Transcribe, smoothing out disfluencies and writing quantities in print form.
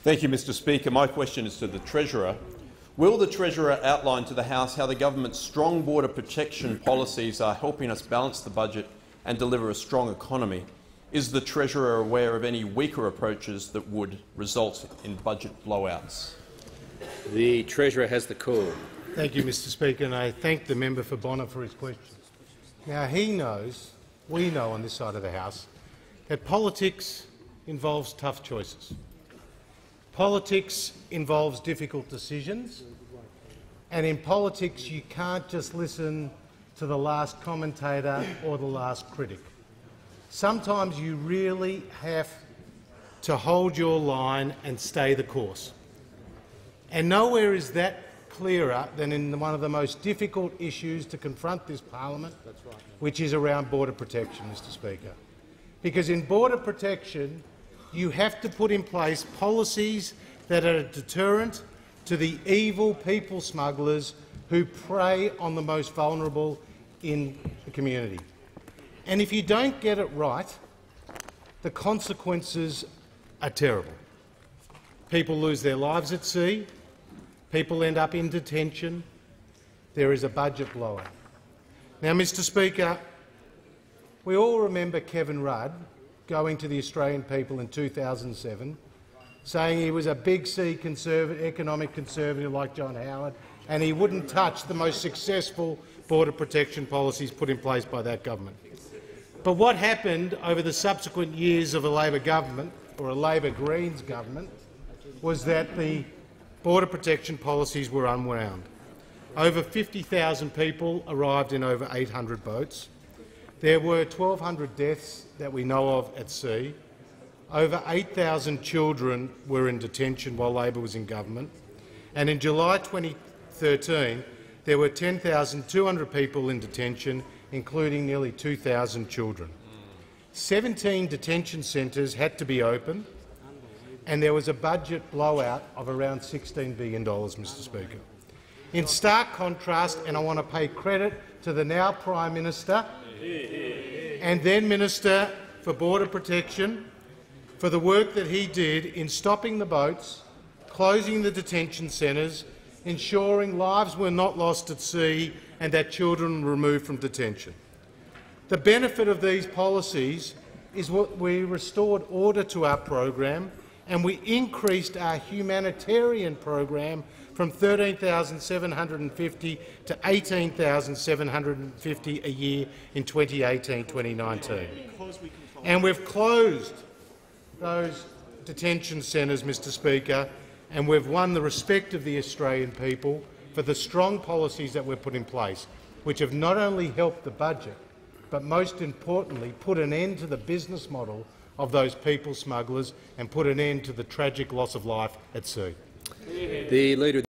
Thank you, Mr Speaker. My question is to the Treasurer. Will the Treasurer outline to the House how the government's strong border protection policies are helping us balance the budget and deliver a strong economy? Is the Treasurer aware of any weaker approaches that would result in budget blowouts? The Treasurer has the call. Thank you, Mr Speaker, and I thank the member for Bonner for his question. Now, he knows, we know on this side of the House, that politics involves tough choices. Politics involves difficult decisions, and in politics you can't just listen to the last commentator or the last critic. Sometimes you really have to hold your line and stay the course. And nowhere is that clearer than in one of the most difficult issues to confront this parliament, which is around border protection, Mr Speaker. Because in border protection, you have to put in place policies that are a deterrent to the evil people smugglers who prey on the most vulnerable in the community. And if you don't get it right, the consequences are terrible. People lose their lives at sea, people end up in detention, there is a budget blowout. Now, Mr Speaker, we all remember Kevin Rudd going to the Australian people in 2007, saying he was a big C economic conservative like John Howard, and he wouldn't touch the most successful border protection policies put in place by that government. But what happened over the subsequent years of a Labor government, or a Labor Greens government, was that the border protection policies were unwound. Over 50,000 people arrived in over 800 boats. There were 1,200 deaths that we know of at sea. Over 8,000 children were in detention while Labor was in government. And in July 2013, there were 10,200 people in detention, including nearly 2,000 children. 17 detention centres had to be opened, and there was a budget blowout of around $16 billion, Mr Speaker. In stark contrast, and I want to pay credit to the now Prime Minister and then Minister for Border Protection for the work that he did in stopping the boats, closing the detention centres, ensuring lives were not lost at sea and that children were removed from detention. The benefit of these policies is what we restored order to our program, and we increased our humanitarian program from 13,750 to 18,750 a year in 2018-2019. And we've closed those detention centres, Mr Speaker, and we've won the respect of the Australian people for the strong policies that we've put in place, which have not only helped the budget, but most importantly put an end to the business model of those people smugglers and put an end to the tragic loss of life at sea. The Leader